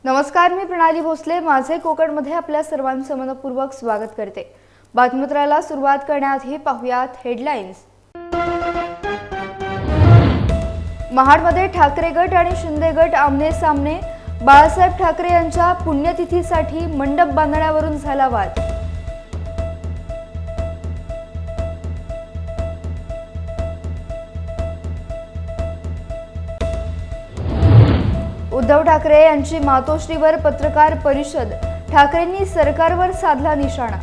नमस्कार, मी प्रणाली भोसले. माझे कोकणमध्ये आपल्या सर्वांचं मनपूर्वक स्वागत करते. बातमीपत्राला सुरुवात करण्याआधी पाहुयात हेडलाईन्स. महाडमध्ये ठाकरे गट आणि शिंदे गट आमने सामने. बाळासाहेब ठाकरे यांच्या पुण्यतिथीसाठी मंडप बांधण्यावरून झाला वाद. उद्धव ठाकरे यांची मातोश्रीवर पत्रकार परिषद. ठाकरेंनी सरकारवर साधला निशाणा.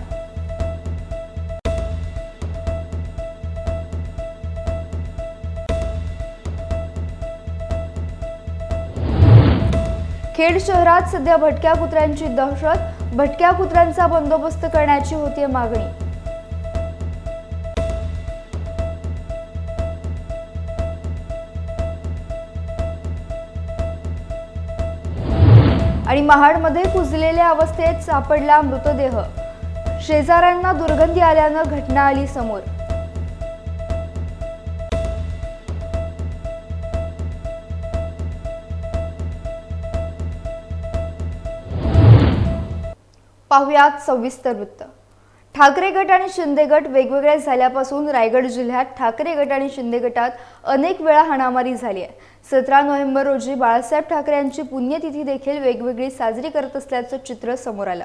खेड शहरात सध्या भटक्या कुत्र्यांची दहशत. भटक्या कुत्र्यांचा बंदोबस्त करण्याची होती मागणी. आणि महाडमध्ये कुजलेल्या अवस्थेत सापडला मृतदेह. शेजाऱ्यांना दुर्गंधी आल्यानं घटना आली समोर. पाहुयात सविस्तर वृत्त. ठाकरे गट आणि शिंदे गट वेगवेगळे झाल्यापासून रायगड जिल्ह्यात ठाकरे गट आणि शिंदे गटात अनेक वेळा हाणामारी झाली आहे. 17 नोव्हेंबर रोजी बाळासाहेब ठाकरे यांची पुण्यतिथी देखील वेगवेगळी साजरी करत असल्याचं चित्र समोर आलं.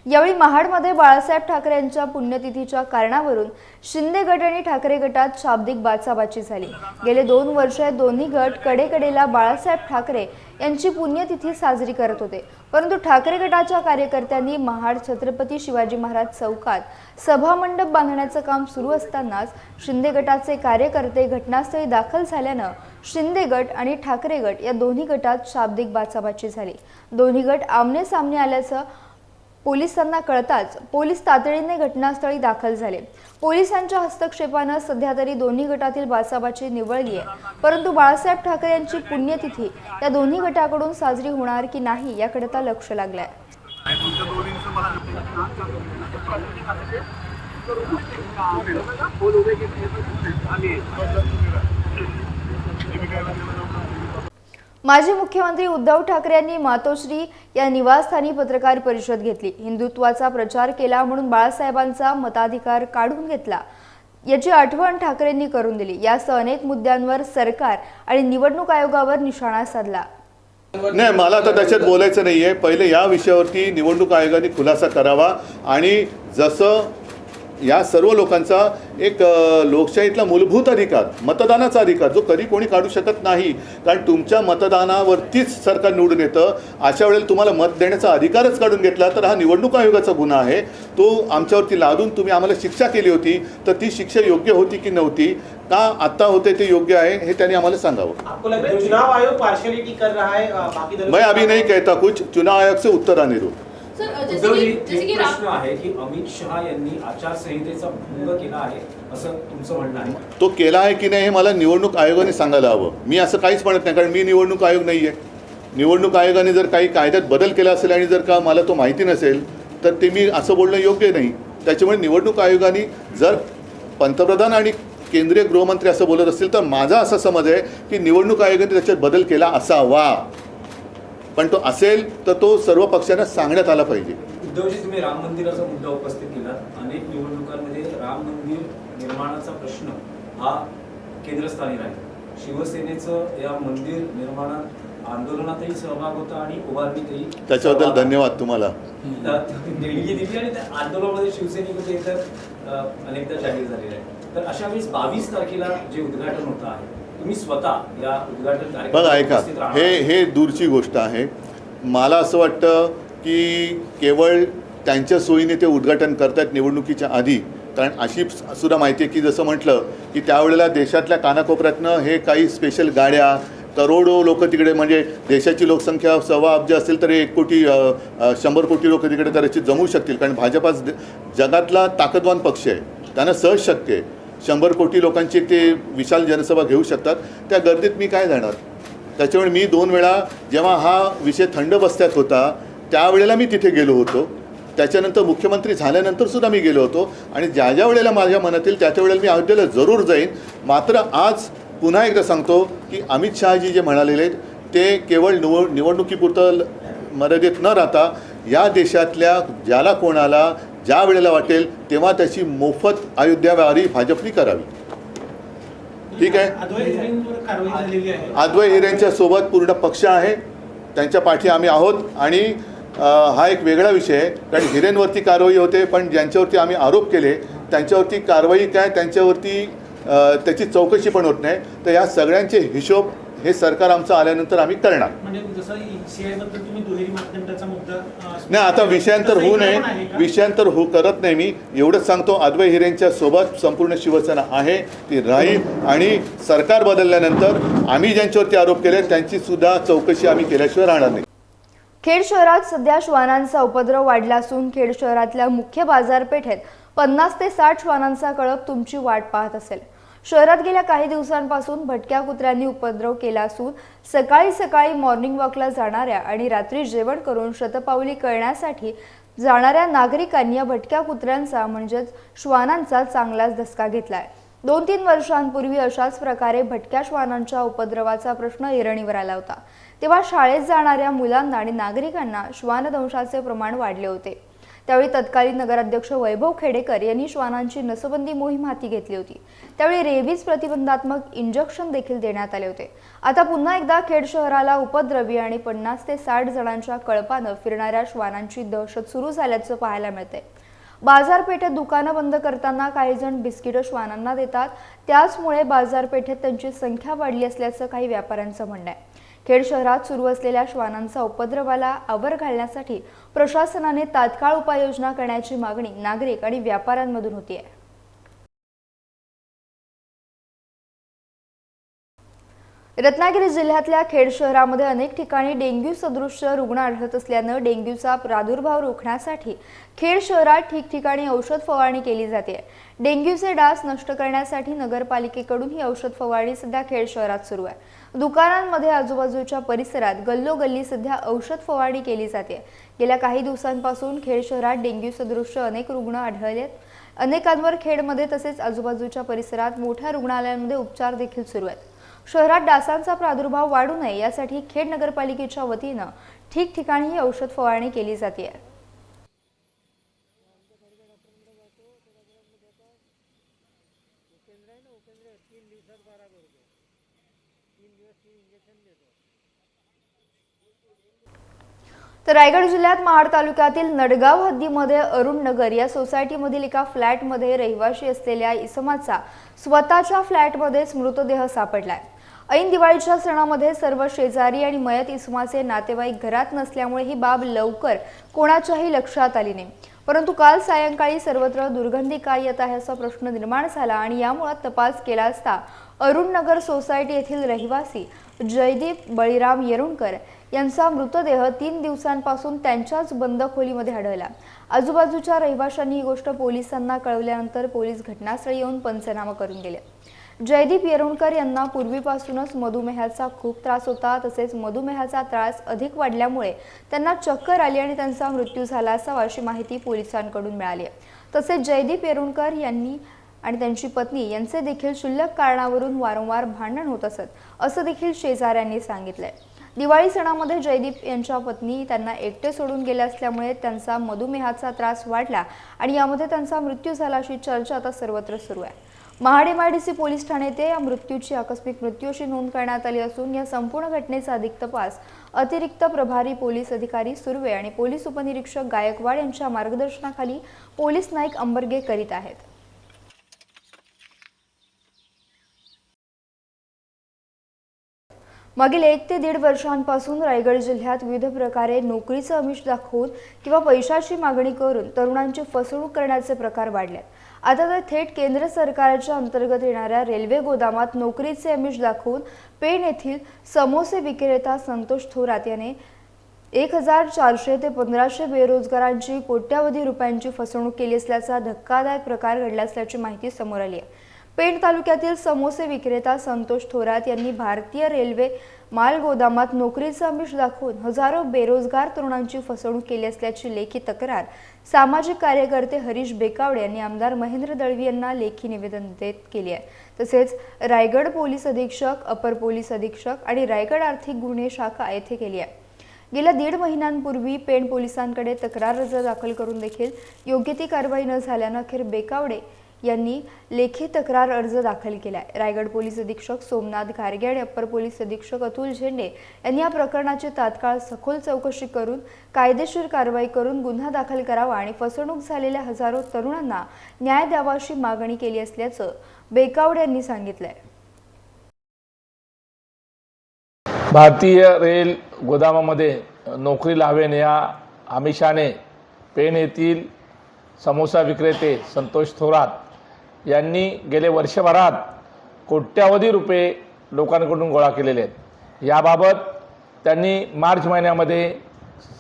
यावेळी महाडमध्ये बाळासाहेब ठाकरे यांच्या पुण्यतिथीच्या कारणावरून शिंदे गट आणि ठाकरे गटात शाब्दिक बाचाबाची झाली. गेले 2 वर्ष दोन्ही गट कडेकडेला बाळासाहेब ठाकरे यांची पुण्यतिथी साजरी करत होते. परंतु ठाकरे गटाच्या कार्यकर्त्यांनी महाड छत्रपती शिवाजी महाराज चौकात सभामंडप बांधण्याचं काम सुरू असतानाच शिंदे गटाचे कार्यकर्ते घटनास्थळी दाखल झाल्यानं शिंदे गट आणि ठाकरे गट या दोन्ही गटात शाब्दिक बाचाबाची झाली. दोन्ही गट आमने सामने आल्याचं पोलिसांना कळताच पोलीस तातडीने घटनास्थळी दाखल झाले. पोलिसांच्या हस्तक्षेपानं सध्या तरी दोन्ही गटातील बाचाबाची निवळली आहे. परंतु बाळासाहेब ठाकरे यांची पुण्यतिथी या दोन्ही गटाकडून साजरी होणार की नाही याकडे आता लक्ष लागलंय. माजी मुख्यमंत्री उद्धव ठाकरे यांनी मातोश्री या निवासस्थानी पत्रकार परिषद घेतली. हिंदुत्वाचा प्रचार केला म्हणून बाळासाहेबांचा मताधिकार काढून घेतला याची आठवण ठाकरेंनी करून दिली. यासह अनेक मुद्द्यांवर सरकार आणि निवडणूक आयोगावर निशाणा साधला. नाही, मला आता त्याच्यात बोलायचं नाहीये. पहिले या विषयावरती निवडणूक आयोगाने खुलासा करावा आणि जसं या सर्व लोकांचा एक लोकशाहीतला मूलभूत अधिकार, मतदानाचा अधिकार, जो कधी कोणी काढू शकत नाही, कारण तुमच्या मतदानावरतीच सरकार निवडून येतं. अशा वेळेला तुम्हाला मत देण्याचा अधिकारच काढून घेतला तर हा निवडणूक आयोगाचा गुन्हा आहे. तो आमच्यावरती लादून तुम्ही आम्हाला शिक्षा केली होती, तर ती शिक्षा योग्य होती की नव्हती, का आता होते ते योग्य आहे हे त्यांनी आम्हाला सांगावं. चुनाव आयोग पार्शियलिटी कर रहा है, बाकी मैं अभी नहीं कहता कुछ. चुनाव आयोग से उत्तर आने दो. प्रश्न आहे की अमित शहा यांनी आचारसंहितेचा भंग केला आहे असं तुमचं म्हणणं आहे. तो केला आहे की नाही हे मला निवडणूक आयोगाने सांगायला हवं. मी असं काहीच म्हणत नाही, कारण मी निवडणूक आयोग नाही आहे. निवडणूक आयोगाने जर काही कायद्यात बदल केला असेल आणि जर का मला तो माहिती नसेल तर ते मी असं बोलणं योग्य नाही. त्याच्यामुळे निवडणूक आयोगाने जर पंतप्रधान आणि केंद्रीय गृहमंत्री असं बोलत असतील तर माझा असा समज आहे की निवडणूक आयोगाने त्याच्यात बदल केला असावा. पण तो असेल तर तो सर्व पक्षांना सांगण्यात आला पाहिजे. उद्धवजी, तुम्ही राम मंदिराचा मुद्दा उपस्थित केला. अनेक निवडणुकांमध्ये राम मंदिर निर्माणाचा प्रश्न हा केंद्रस्थानी राहील. शिवसेनेचं या मंदिर निर्माणात आंदोलनातही सहभाग होता आणि उभारणीतही. त्याच्याबद्दल धन्यवाद तुम्हाला. देणगी दिली आणि त्या आंदोलनामध्ये शिवसैनिक तर अनेकदा जाहीर झालेले आहे. तर अशा वेळेस 22 तारखेला जे उद्घाटन होतं आहे, तुम्ही स्वतः या उद्घाटन बघा, ऐका, हे दूरची गोष्ट आहे. मला असं वाटतं की केवळ त्यांच्या सोयीने ते उद्घाटन करतात निवडणुकीच्या आधी. कारण अशी सुद्धा माहिती आहे की जसं म्हटलं की त्यावेळेला देशातल्या कानाकोपऱ्यातनं हे काही स्पेशल गाड्या, करोडो लोक तिकडे, म्हणजे देशाची लोकसंख्या 1.25 अब्ज असेल तर 1 कोटी 100 कोटी लोक तिकडे कदाचित जमू शकतील. कारण भाजपा जगातला ताकदवान पक्ष आहे, त्यांना सहज शक्य आहे. 100 कोटी लोकांची ते विशाल जनसभा घेऊ शकतात. त्या गर्दीत मी काय जाणार. त्याच्यामुळे मी 2 वेळा जेव्हा हा विषय थंड बस्त्यात होता त्यावेळेला मी तिथे गेलो होतो. त्याच्यानंतर मुख्यमंत्री झाल्यानंतर सुद्धा मी गेलो होतो आणि ज्या वेळेला माझ्या मनात येईल त्याच्या वेळेला मी अयोध्येला जरूर जाईन. मात्र आज पुन्हा एकदा सांगतो की अमित शहाजी जे म्हणालेले ते केवळ निवडणुकीपुरतं मर्यादित न राहता या देशातल्या ज्याला कोणाला ज्या वेळेला वाटेल तेव्हा त्याची मोफत अयोध्या वारी भाजपनी करावी. ठीक आहे. अद्वै हिरेंच्या सोबत पूर्ण पक्ष आहे, त्यांच्या पाठी आम्ही आहोत. आणि हा एक वेगळा विषय आहे, कारण हिरेंवरती कारवाई होते, पण ज्यांच्यावरती आम्ही आरोप केले त्यांच्यावरती कारवाई काय, त्यांच्यावरती त्याची चौकशी पण होत नाही. तर या सगळ्यांचे हिशोब हे सरकार आमचं आल्यानंतर आम्ही करणार. म्हणजे जसं ECI बद्दल तुम्ही दुहेरी मापदंडाचा मुद्दा नाही, आता विषयांतर होऊ नये, विषयांतर करत नाही. मी एवढंच सांगतो, अद्वै हिरेंच्या सोबत संपूर्ण शिवसेना आहे, ती राहील. आणि सरकार बदलल्यानंतर आम्ही ज्यांच्यावरती आरोप केले त्यांची सुद्धा चौकशी आम्ही केल्याशिवाय राहणार नाही. खेड शहरात सध्या श्वानांचा उपद्रव वाढला असून खेड शहरातल्या मुख्य बाजारपेठेत 50 ते 60 श्वानांचा कळप तुमची वाट पाहत असेल. शहरात गेल्या काही दिवसांपासून भटक्या कुत्र्यांनी उपद्रव केला असून सकाळी सकाळी मॉर्निंग वॉकला जाणाऱ्या आणि रात्री जेवण करून शतपावली करण्यासाठी जाणाऱ्या नागरिकांनी या भटक्या कुत्र्यांचा म्हणजेच श्वानांचा चांगलाच धसका घेतलाय. 2-3 वर्षांपूर्वी अशाच प्रकारे भटक्या श्वानांच्या उपद्रवाचा प्रश्न ऐरणीवर आला होता. तेव्हा शाळेत जाणाऱ्या मुलांना आणि नागरिकांना श्वानदंशाचे प्रमाण वाढले होते. त्यावेळी तत्कालीन नगराध्यक्ष वैभव खेडेकर यांनी श्वानांची नसबंदी मोहीम हाती घेतली होती. त्यावेळी रेबीज प्रतिबंधात्मक इंजेक्शन देखील देण्यात आले होते. आता पुन्हा एकदा खेड शहराला उपद्रवी आणि 50 ते 60 जणांच्या कळपानं फिरणाऱ्या श्वानांची दहशत सुरू झाल्याचं पाहायला मिळतंय. बाजारपेठेत दुकानं बंद करताना काही जण बिस्किटं श्वानांना देतात, त्याचमुळे बाजारपेठेत त्यांची संख्या वाढली असल्याचं काही व्यापाऱ्यांचं म्हणणं आहे. खेड शहरात सुरू असलेल्या श्वानांचा उपद्रवाला आवर घालण्यासाठी प्रशासनाने तात्काळ उपाययोजना करण्याची मागणी नागरिक आणि व्यापाऱ्यांमधून होती आहे. रत्नागिरी जिल्ह्यातल्या खेड शहरामध्ये अनेक ठिकाणी डेंग्यू सदृश्य रुग्ण आढळत असल्यानं डेंग्यूचा प्रादुर्भाव रोखण्यासाठी खेड शहरात ठिकठिकाणी औषध फवारणी केली जाते. डेंग्यूचे डास नष्ट करण्यासाठी नगरपालिकेकडून ही औषध फवारणी सध्या खेड शहरात सुरू आहे. दुकानांमध्ये आजूबाजूच्या परिसरात गल्लोगल्ली सध्या औषध फवारणी केली जाते. गेल्या काही दिवसांपासून खेड शहरात डेंग्यू सदृश्य अनेक रुग्ण आढळलेत. अनेकांवर खेडमध्ये तसेच आजूबाजूच्या परिसरात मोठ्या रुग्णालयांमध्ये उपचार देखील सुरू आहेत. शहरात डासांचा प्रादुर्भाव वाढू नये यासाठी खेड नगरपालिकेच्या वतीनं ठिकठिकाणी ही औषध फवारणी केली जाते. तर रायगड जिल्ह्यात महाड तालुक्यातील नडगाव हद्दीमध्ये अरुण नगर या सोसायटीमधील एका फ्लॅटमध्ये रहिवाशी असलेल्या इसमाचा स्वतःच्या फ्लॅटमध्येच मृतदेह सापडलाय. ऐन दिवाळीच्या सणामध्ये सर्व शेजारी आणि मयत इसमाचे नातेवाईक घरात नसल्यामुळे ही बाब लवकर कोणाच्याही लक्षात आली नाही. परंतु काल सायंकाळी सर्वत्र दुर्गंधी का येत आहे असा प्रश्न निर्माण झाला आणि यामुळे तपास केला असता अरुण नगर सोसायटी येथील रहिवासी जयदीप बळीराम येरुणकर यांचा मृतदेह 3 दिवसांपासून त्यांच्याच बंद खोलीमध्ये आढळला. आजूबाजूच्या रहिवाशांनी ही गोष्ट पोलिसांना कळवल्यानंतर पोलीस घटनास्थळी येऊन पंचनामा करून गेले. जयदीप येरुणकर यांना पूर्वीपासूनच मधुमेहाचा खूप त्रास होता. तसेच मधुमेहाचा त्रास अधिक वाढल्यामुळे त्यांना चक्कर आली आणि त्यांचा मृत्यू झाला असावा अशी माहिती पोलिसांकडून मिळाली. तसेच जयदीप येरुणकर यांनी आणि त्यांची पत्नी यांचे देखील क्षुल्लक कारणावरून वारंवार भांडण होत असत असं देखील शेजाऱ्यांनी सांगितलंय. दिवाळी सणामध्ये जयदीप यांच्या पत्नी त्यांना एकटे सोडून गेले असल्यामुळे त्यांचा मधुमेहाचा त्रास वाढला आणि यामध्ये त्यांचा मृत्यू झाला अशी चर्चा आता सर्वत्र सुरू आहे. महाड MIDC पोलीस ठाणे येथे या मृत्यूची आकस्मिक मृत्यू अशी नोंद करण्यात आली असून या संपूर्ण घटनेचा अधिक तपास अतिरिक्त प्रभारी पोलीस अधिकारी सुर्वे आणि पोलीस उपनिरीक्षक गायकवाड यांच्या मार्गदर्शनाखाली पोलीस नाईक अंबर्गे करीत आहेत. मागील 1 ते 1.5 वर्षांपासून रायगड जिल्ह्यात विविध प्रकारे नोकरीचं आमिष दाखवून किंवा पैशाची मागणी करून तरुणांची फसवणूक करण्याचे प्रकार वाढलेत. आता तर थेट केंद्र सरकारच्या अंतर्गत येणाऱ्या रेल्वे गोदामात नोकरीचे आमिष दाखवून पेण येथील समोसे विक्रेता संतोष थोरात याने 1400 ते 1500 बेरोजगारांची कोट्यावधी रुपयांची फसवणूक केली असल्याचा धक्कादायक प्रकार घडला असल्याची माहिती समोर आली आहे. पेण तालुक्यातील समोसे विक्रेता संतोष थोरात यांनी भारतीय रेल्वे माल गोदामात नोकरीचं आमिष दाखवून हजारो बेरोजगार तरुणांची फसवणूक केली असल्याची लेखी तक्रार सामाजिक कार्यकर्ते हरीश बेकावडे यांनी आमदार महेंद्र दळवी यांना लेखी निवेदन देत केली आहे. तसेच रायगड पोलीस अधीक्षक, अपर पोलीस अधीक्षक आणि रायगड आर्थिक गुन्हे शाखा येथे केली आहे. गेल्या 1.5 महिन्यांपूर्वी पेण पोलिसांकडे तक्रार अर्ज दाखल करून देखील योग्य ती कारवाई न झाल्यानं अखेर बेकावडे यांनी लेखी तक्रार अर्ज दाखल केलाय। रायगड पोलीस अधीक्षक सोमनाथ गारगे आणि अप्पर पोलीस अधीक्षक अतुल झेंडे यांनी या प्रकरणाची तात्काळ सखोल चौकशी करून कायदेशीर कारवाई करून गुन्हा दाखल करावा आणि फसवणूक झालेल्या हजारो तरुणांना न्याय द्यावा अशी मागणी केली असल्याचं बेकावडे यांनी सांगितलंय। भारतीय रेल गोदामामध्ये नोकरी लावेन या आमिषाने पेण येथील समोसा विक्रेते संतोष थोरात यांनी गेले वर्षभरात कोट्यावधी रुपये लोकांकडून गोळा केलेले आहेत। याबाबत त्यांनी मार्च महिन्यामध्ये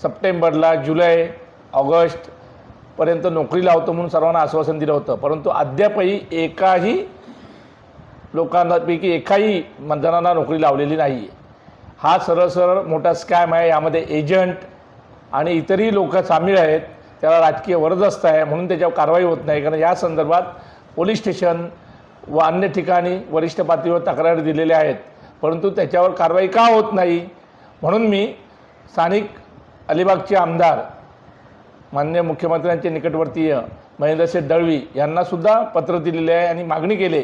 सप्टेंबरला जुलै ऑगस्टपर्यंत नोकरी लावतो म्हणून सर्वांना आश्वासन दिलं होतं, परंतु अद्यापही एकाही लोकांपैकी एकाही जणांना नोकरी लावलेली नाही आहे। हा सरळ मोठा स्कॅम आहे। यामध्ये एजंट आणि इतरही लोक सामील आहेत। त्याला राजकीय वरदस्त आहे म्हणून त्याच्यावर कारवाई होत नाही, कारण या संदर्भात पोलीस स्टेशन व अन्य ठिकाणी वरिष्ठ पातळीवर तक्रारी दिलेल्या आहेत, परंतु त्याच्यावर कारवाई का होत नाही म्हणून मी स्थानिक अलिबागचे आमदार माननीय मुख्यमंत्र्यांचे निकटवर्तीय महेंद्रसिंह दळवी यांनासुद्धा पत्र दिलेले आहे आणि मागणी केली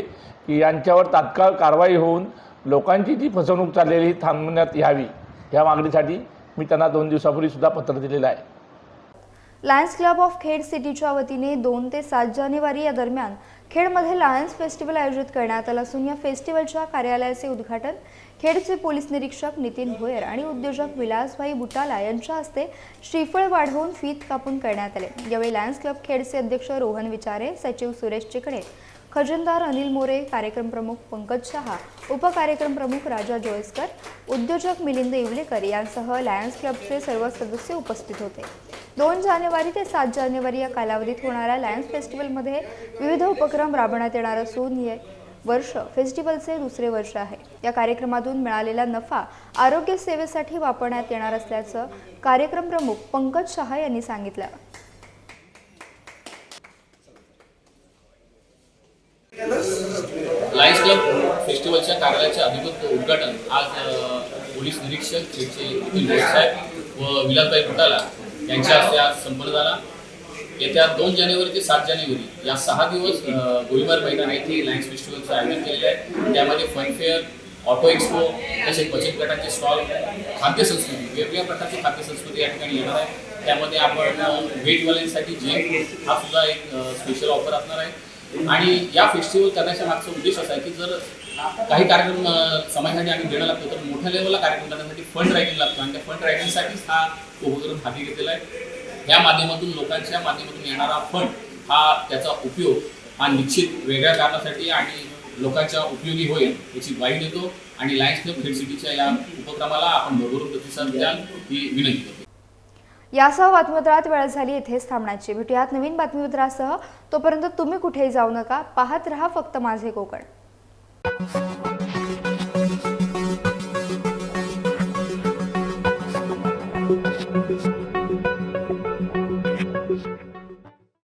की यांच्यावर तात्काळ कारवाई होऊन लोकांची जी फसवणूक चाललेली थांबवण्यात यावी। या मागणीसाठी मी त्यांना 2 दिवसापूर्वीसुद्धा पत्र दिलेलं आहे। लायन्स क्लब ऑफ खेड सिटीच्या वतीने 2 ते 7 जानेवारी या दरम्यान खेडमध्ये लायन्स फेस्टिवल आयोजित करण्यात आलं असून या फेस्टिवलच्या कार्यालयाचे उद्घाटन खेडचे पोलीस निरीक्षक नितीन भोयर आणि उद्योजक विलासभाई बुटाला यांच्या हस्ते श्रीफळ वाढवून फीत कापून करण्यात आले। यावेळी लायन्स क्लब खेडचे अध्यक्ष रोहन विचारे, सचिव सुरेश चिकडे, खजिनदार अनिल मोरे, कार्यक्रम प्रमुख पंकज शहा, उपकार्यक्रम प्रमुख राजा जोयस्कर, उद्योजक मिलिंद इवलेकर यांसह लायन्स क्लबचे सर्व सदस्य उपस्थित होते। 2 जानेवारी ते 7 जानेवारी या कालावधीत होणाऱ्या लायन्स फेस्टिवलमध्ये विविध उपक्रम राबवण्यात येणार असून हे वर्ष फेस्टिवलचे 2रे वर्ष आहे। या कार्यक्रमातून मिळालेला नफा आरोग्य सेवेसाठी वापरण्यात येणार असल्याचं कार्यक्रम प्रमुख पंकज शहा यांनी सांगितलं। लायन्स क्लब फेस्टिवलच्या कार्यालयाचे अधिकृत उद्घाटन आज पोलीस निरीक्षक खेडचे नितीन भोयर साहेब व विलासभाई बुटाला यांच्या हस्ते आज संपन्न झाला। येत्या 2 जानेवारी ते 7 जानेवारी या 6 दिवस गोळीबार मैदान येथे लायन्स फेस्टिवलचं आयोजन केलेलं आहे। त्यामध्ये फनफेअर, ऑटो एक्सपो तसेच बचत गटांचे स्टॉल, खाद्यसंस्कृती, वेगवेगळ्या प्रकारची खाद्यसंस्कृती या ठिकाणी येणार आहे। त्यामध्ये आपण वेटवाल्यांसाठी जेम हा सुद्धा एक स्पेशल ऑफर असणार आहे। आणि या फेस्टिवल करण्याच्या मागचा उद्देश असा आहे की जर काही कार्यक्रम समाजासाठी आम्ही देणं लागतो तर मोठ्या लेवलला कार्यक्रम करण्यासाठी फंड रायझिंग लागतो आणि त्या फंड रायझिंगसाठीच हा उपक्रम हाती घेतलेला आहे। या माध्यमातून लोकांच्या माध्यमातून येणारा फंड हा त्याचा उपयोग हा निश्चित वेगळ्या कारणासाठी आणि लोकांच्या उपयोगी होईल याची ग्वाही देतो आणि लायन्स क्लब खेड सिटीच्या या उपक्रमाला आपण भरभरून प्रतिसाद द्याल ही विनंती करतो। यासह बातमीपत्रात वेळ झाली इथेच थांबण्याची। भेटूयात नवीन बातमीपत्रासह। तोपर्यंत तुम्ही कुठेही जाऊ नका, पाहत रहा फक्त माझे कोकण।